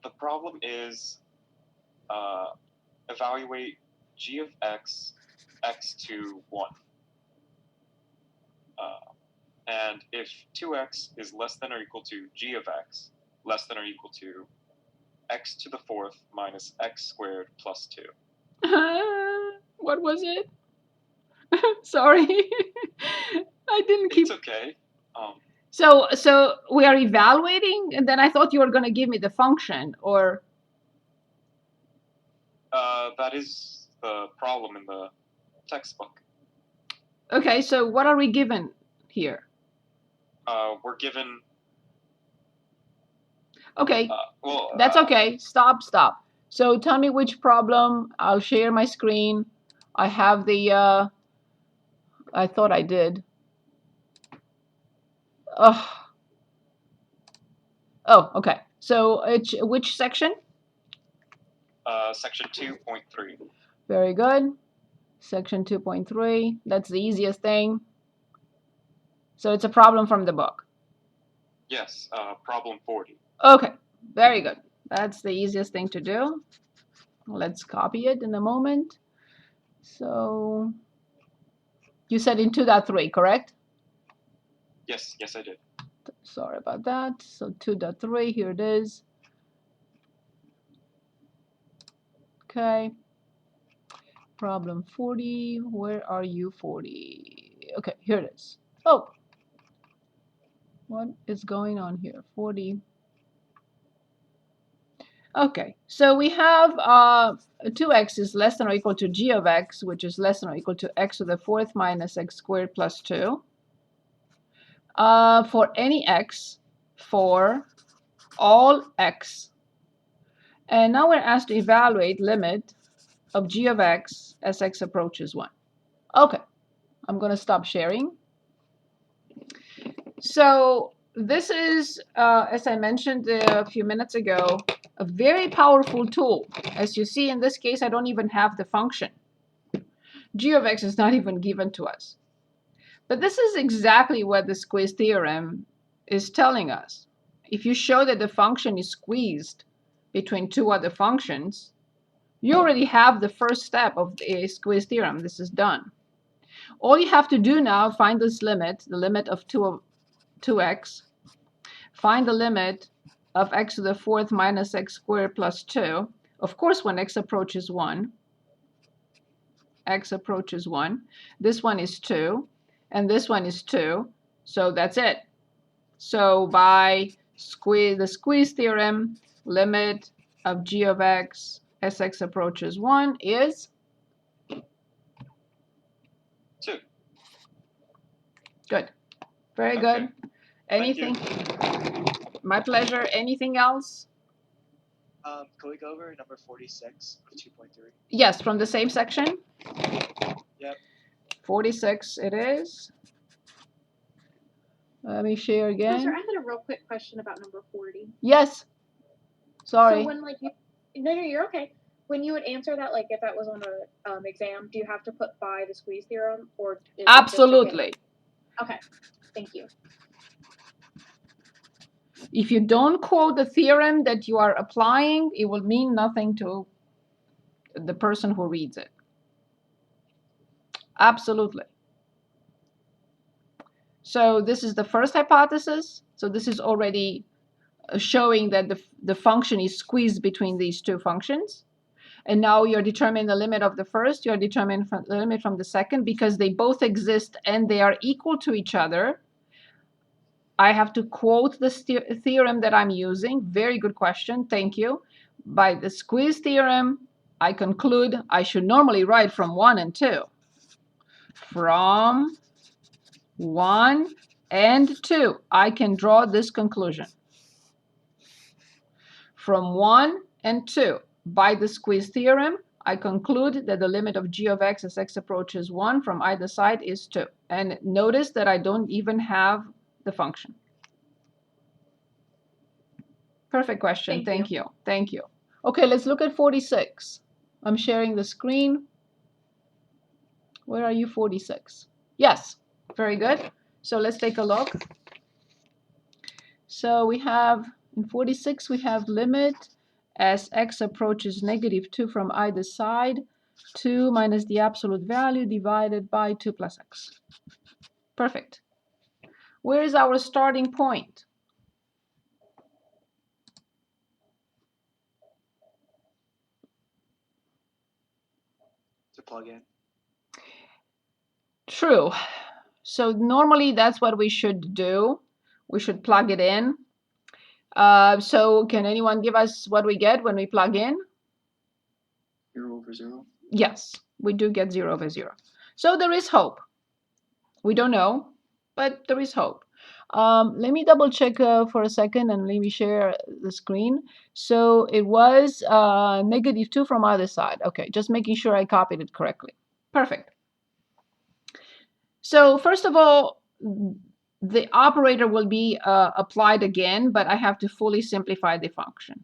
the problem is evaluate g of x to 1. And if 2x is less than or equal to g of x, less than or equal to x to the 4th minus x squared plus 2. What was it? Sorry. I didn't keep... It's okay. So we are evaluating, and then I thought you were going to give me the function, or... That is the problem in the textbook. Okay, so what are we given here? We're given... Okay, well, that's okay. Stop. So tell me which problem. I'll share my screen. I have the... I thought I did. Oh, okay. So which section? Section 2.3. Very good. Section 2.3. That's the easiest thing. So it's a problem from the book. Yes, problem 40. Okay, very good. That's the easiest thing to do. Let's copy it in a moment. So you said in 2.3, correct? Yes, I did. Sorry about that. So 2.3, here it is. Okay. Problem 40. Where are you, 40? Okay, here it is. Oh, what is going on here? 40. Okay, so we have 2x is less than or equal to g of x, which is less than or equal to x to the 4th minus x squared plus 2. For any x, for all x. And now we're asked to evaluate limit of g of x as x approaches 1. Okay, I'm going to stop sharing. So this is, as I mentioned a few minutes ago, a very powerful tool. As you see, in this case, I don't even have the function. G of x is not even given to us. But this is exactly what the squeeze theorem is telling us. If you show that the function is squeezed between two other functions, you already have the first step of the squeeze theorem. This is done. All you have to do now, find this limit, the limit of 2x, find the limit of x to the 4th minus x squared plus 2. Of course, when x approaches 1, x approaches 1. This one is 2, and this one is 2. So that's it. So by the squeeze theorem, limit of g of x as x approaches 1 is 2. Good. Very Okay. good. Anything? My pleasure. Anything else? Can we go over number 46 of 2.3? Yes, from the same section? Yep. 46 it is. Let me share again. Professor, I had a real quick question about number 40. Yes. Sorry. So when no, you're okay. When you would answer that, like if that was on a exam, do you have to put by the squeeze theorem, or is Absolutely. It just okay? Thank you. If you don't quote the theorem that you are applying, it will mean nothing to the person who reads it. Absolutely. So this is the first hypothesis. So this is already showing that the function is squeezed between these two functions. And now you're determining the limit of the first, you're determining the limit from the second, because they both exist and they are equal to each other. I have to quote the theorem that I'm using. Very good question. Thank you. By the squeeze theorem, I conclude I should normally write from 1 and 2. From 1 and 2, I can draw this conclusion. From 1 and 2, by the squeeze theorem, I conclude that the limit of g of x as x approaches 1 from either side is 2. And notice that I don't even have the function. Perfect question. Thank you. Thank you. Okay, let's look at 46. I'm sharing the screen. Where are you, 46? Yes, very good. So let's take a look. So we have, in 46, we have limit as x approaches -2 from either side, 2 minus the absolute value divided by 2 plus x. Perfect. Where is our starting point? To plug in. True. So normally that's what we should do. We should plug it in. So can anyone give us what we get when we plug in? 0 over 0. Yes, we do get 0 over 0. So there is hope. We don't know, but there is hope. Let me double check for a second and let me share the screen. So it was -2 from either side. Okay, just making sure I copied it correctly. Perfect. So first of all, the operator will be applied again, but I have to fully simplify the function.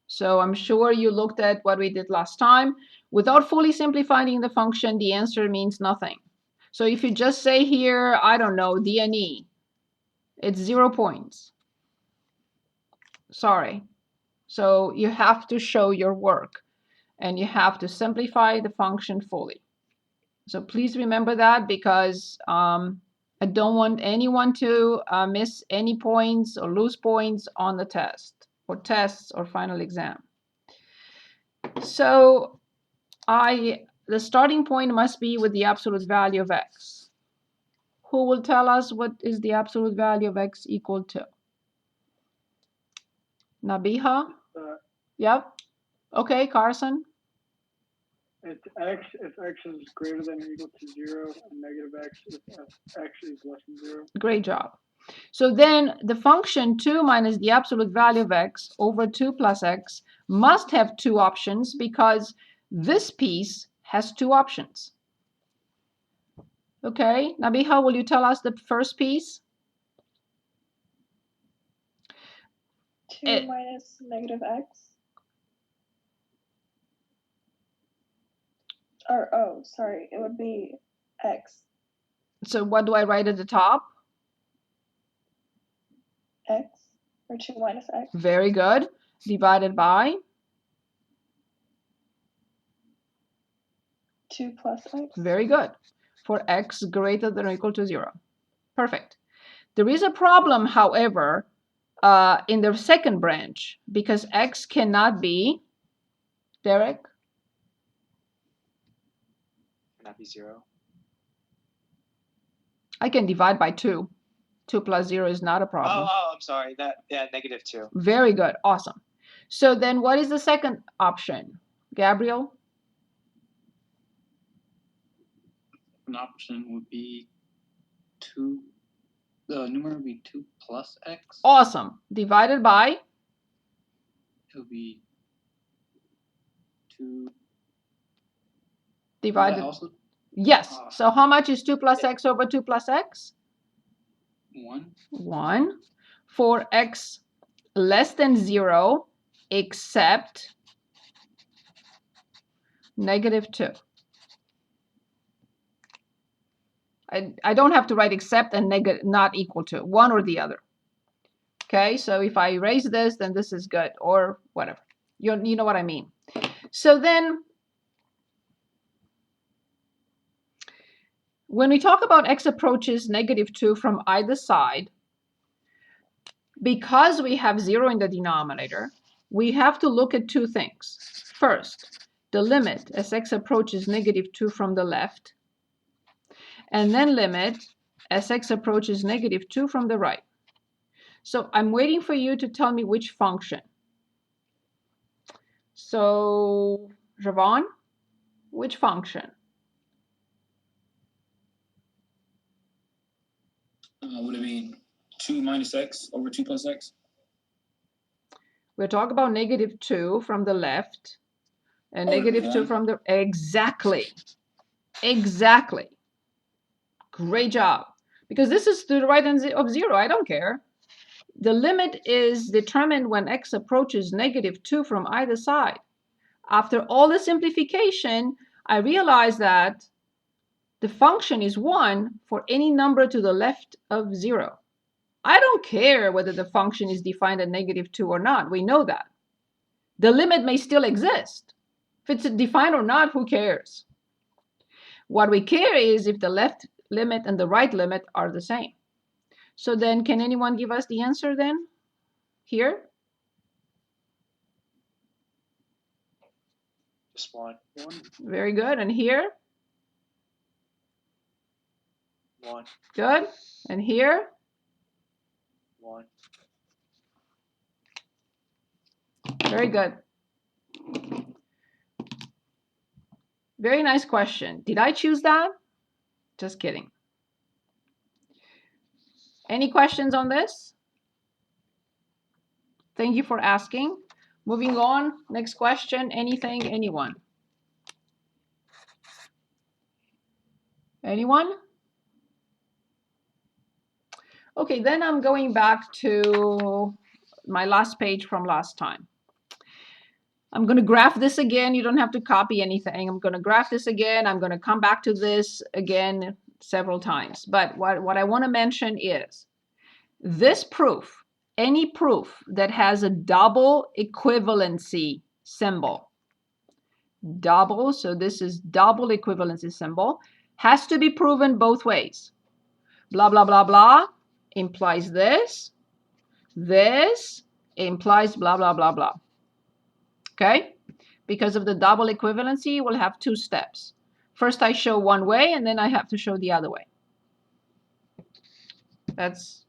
So I'm sure you looked at what we did last time. Without fully simplifying the function, the answer means nothing. So if you just say here, I don't know, DNE, it's 0 points. Sorry. So you have to show your work and you have to simplify the function fully. So please remember that, because I don't want anyone to miss any points or lose points on the test or tests or final exam. So the starting point must be with the absolute value of x. Who will tell us what is the absolute value of x equal to? Nabiha? Yep. Okay, Carson? It's x if x is greater than or equal to 0, and negative x if x is less than 0. Great job. So then the function 2 minus the absolute value of x over 2 plus x must have two options, because this piece has two options. Okay, Nabiha, will you tell us the first piece? 2 minus negative x. Or, oh, sorry, it would be x. So what do I write at the top? X, or 2 minus x. Very good. Divided by? 2 plus x. Very good. For x greater than or equal to 0. Perfect. There is a problem, however, in the second branch, because x cannot be, Derek? Cannot be 0. I can divide by 2. 2 plus 0 is not a problem. Oh, I'm sorry. -2. Very good. Awesome. So then what is the second option? Gabriel? An option would be 2. The numerator would be 2 plus x. Awesome. Divided by? It would be 2. Divided. Also Yes. So how much is 2 plus x over 2 plus x? 1. 1. For x less than 0, except -2. I don't have to write except and not equal to, one or the other. Okay, so if I erase this, then this is good, or whatever. You know what I mean. So then, when we talk about x approaches -2 from either side, because we have 0 in the denominator, we have to look at two things. First, the limit as x approaches -2 from the left, and then limit as x approaches -2 from the right. So I'm waiting for you to tell me which function. So, Javon, which function? Would it be 2 minus x over 2 plus x? We're talking about -2 from the left and Oh, -2 from the, exactly. Great job. Because this is to the right of 0, I don't care. The limit is determined when x approaches -2 from either side. After all the simplification, I realize that the function is 1 for any number to the left of 0. I don't care whether the function is defined at -2 or not. We know that. The limit may still exist. If it's defined or not, who cares? What we care is if the left limit and the right limit are the same. So then, can anyone give us the answer then? Here? Just one. Very good. And here? One. Good. And here? One. Very good. Very nice question. Did I choose that? Just kidding. Any questions on this? Thank you for asking. Moving on, next question, anything, anyone? Anyone? Okay, then I'm going back to my last page from last time. I'm going to graph this again. You don't have to copy anything. I'm going to graph this again. I'm going to come back to this again several times. But what I want to mention is this proof, any proof that has a double equivalency symbol, double, so this is double equivalency symbol, has to be proven both ways. Blah, blah, blah, blah implies this. This implies blah, blah, blah, blah. Okay? Because of the double equivalency, we'll have two steps. First, I show one way, and then I have to show the other way. That's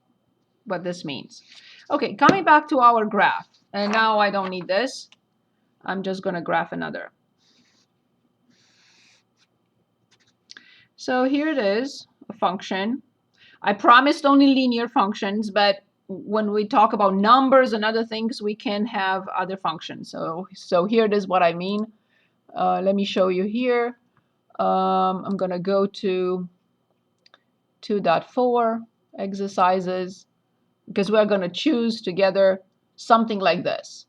what this means. Okay, coming back to our graph. And now I don't need this. I'm just going to graph another. So here it is, a function. I promised only linear functions, but when we talk about numbers and other things, we can have other functions. So here it is what I mean. Let me show you here. I'm going to go to 2.4 exercises because we're going to choose together something like this.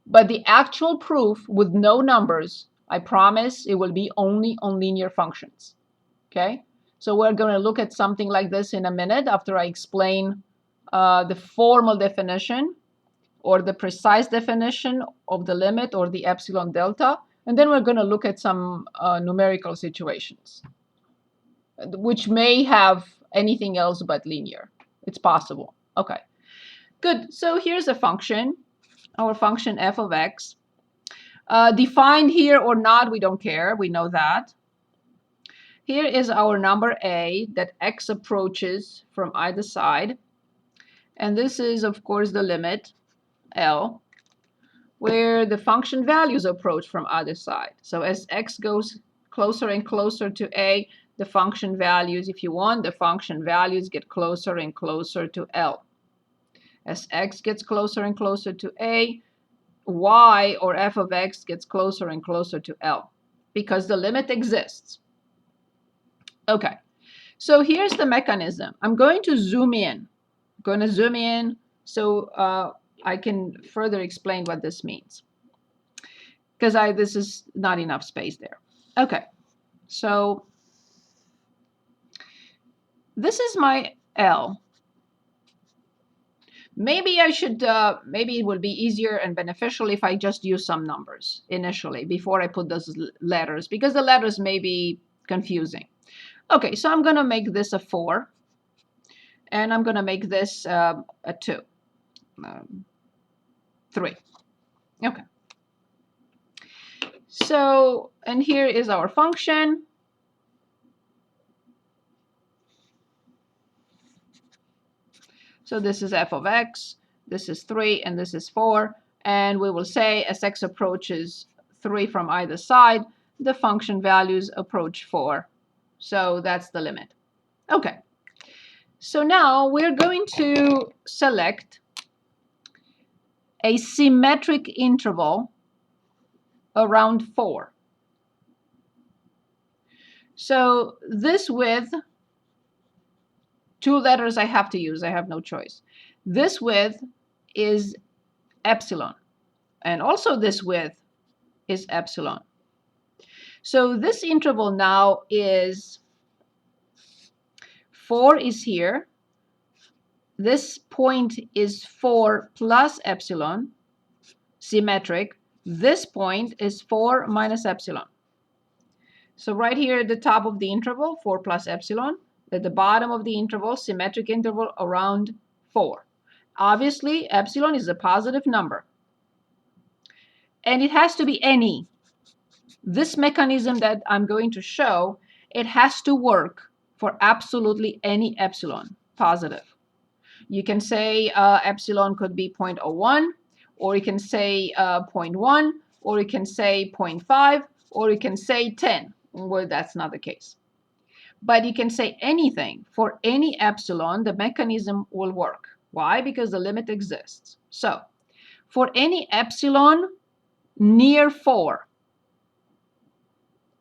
But the actual proof with no numbers, I promise it will be only on linear functions. Okay? So we're going to look at something like this in a minute after I explain the formal definition or the precise definition of the limit or the epsilon delta. And then we're going to look at some numerical situations, which may have anything else but linear. It's possible. Okay, good. So here's a function, our function f of x. Defined here or not, we don't care. We know that. Here is our number a that x approaches from either side. And this is, of course, the limit, L, where the function values approach from either side. So as x goes closer and closer to a, the function values, if you want, the function values get closer and closer to L. As x gets closer and closer to a, y or f of x gets closer and closer to L because the limit exists. Okay, so here's the mechanism. I'm going to zoom in. Going to zoom in so I can further explain what this means because this is not enough space there. Okay, so this is my L. Maybe I should, maybe it would be easier and beneficial if I just use some numbers initially before I put those letters because the letters may be confusing. Okay, so I'm going to make this a 4. And I'm going to make this a 2. 3. Okay. So, and here is our function. So this is f of x, this is 3, and this is 4. And we will say as x approaches 3 from either side, the function values approach 4. So that's the limit. Okay. So now we're going to select a symmetric interval around 4. So this width, 2 letters I have to use, I have no choice. This width is epsilon, and also this width is epsilon. So this interval now is 4 is here. This point is 4 plus epsilon, symmetric. This point is 4 minus epsilon. So right here at the top of the interval, 4 plus epsilon. At the bottom of the interval, symmetric interval around 4. Obviously, epsilon is a positive number. And it has to be any. This mechanism that I'm going to show, it has to work for absolutely any epsilon, positive. You can say epsilon could be 0.01, or you can say 0.1, or you can say 0.5, or you can say 10. Well, that's not the case. But you can say anything. For any epsilon, the mechanism will work. Why? Because the limit exists. So, for any epsilon near 4,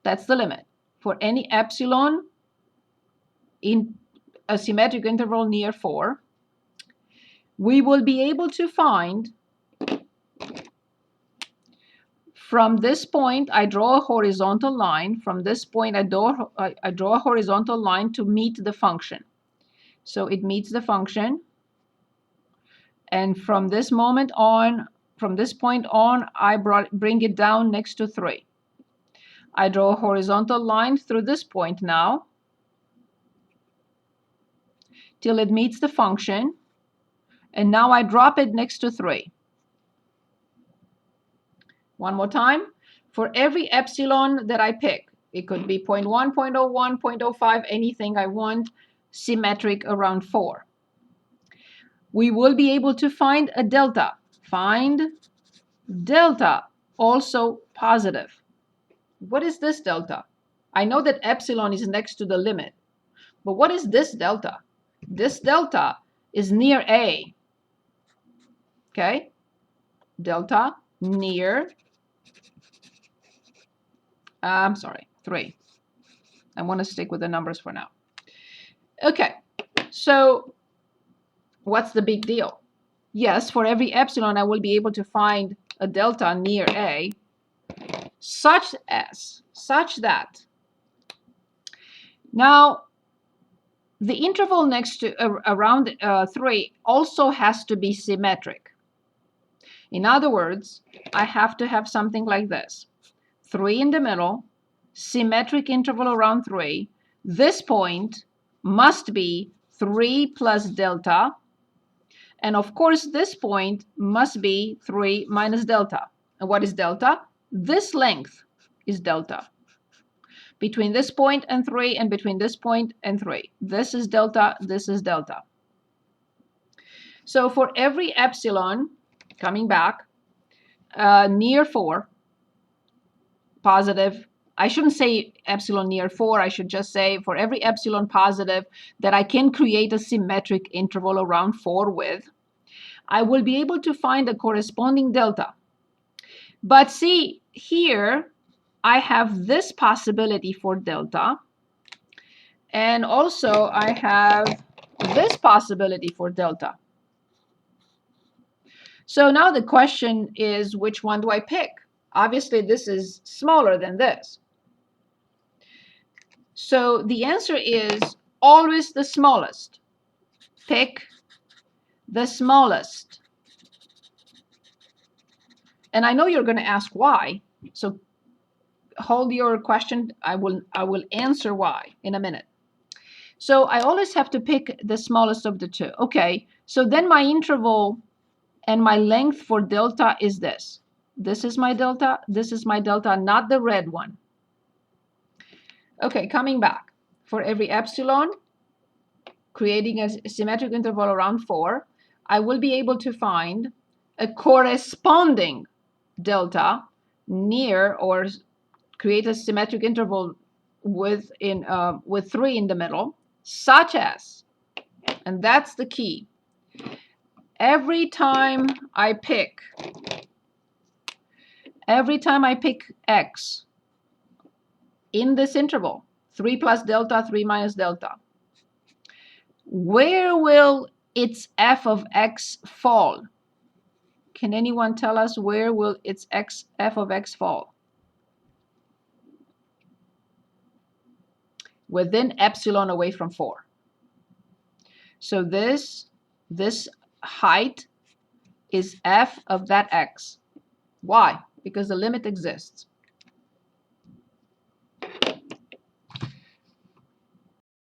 that's the limit. For any epsilon in a symmetric interval near 4, we will be able to find, from this point, I draw a horizontal line. From this point, I draw a horizontal line to meet the function. So it meets the function. And from this moment on, from this point on, I bring it down next to 3. I draw a horizontal line through this point now till it meets the function. And now I drop it next to 3. One more time. For every epsilon that I pick, it could be 0.1, 0.01, 0.05, anything I want, symmetric around 4. We will be able to find a delta. Find delta, also positive. What is this delta? I know that epsilon is next to the limit, but what is this delta? This delta is near A. Okay? Delta near, 3. I want to stick with the numbers for now. Okay, so what's the big deal? Yes, for every epsilon, I will be able to find a delta near A such that. Now, the interval next to around 3 also has to be symmetric. In other words, I have to have something like this. 3 in the middle, symmetric interval around 3. This point must be 3 plus delta. And of course, this point must be 3 minus delta. And what is delta? This length is delta. Between this point and 3 and between this point and 3. This is delta, this is delta. So for every epsilon, coming back, near 4, positive, I shouldn't say epsilon near 4, I should just say for every epsilon positive that I can create a symmetric interval around 4 with, I will be able to find a corresponding delta. But see, here I have this possibility for delta, and also I have this possibility for delta. So now the question is, which one do I pick? Obviously, this is smaller than this. So the answer is always the smallest. Pick the smallest. And I know you're going to ask why. So hold your question. I will answer why in a minute. So I always have to pick the smallest of the two. Okay, so then my interval and my length for delta is this. This is my delta, not the red one. Okay, coming back. For every epsilon, creating a symmetric interval around 4, I will be able to find a corresponding delta near, or create a symmetric interval with 3 in the middle, such as, and that's the key, every time I pick x in this interval, 3 plus delta, 3 minus delta, where will its f of x fall? Can anyone tell us where will its f of x fall? Within epsilon away from 4. So this height is f of that x. Why? because the limit exists.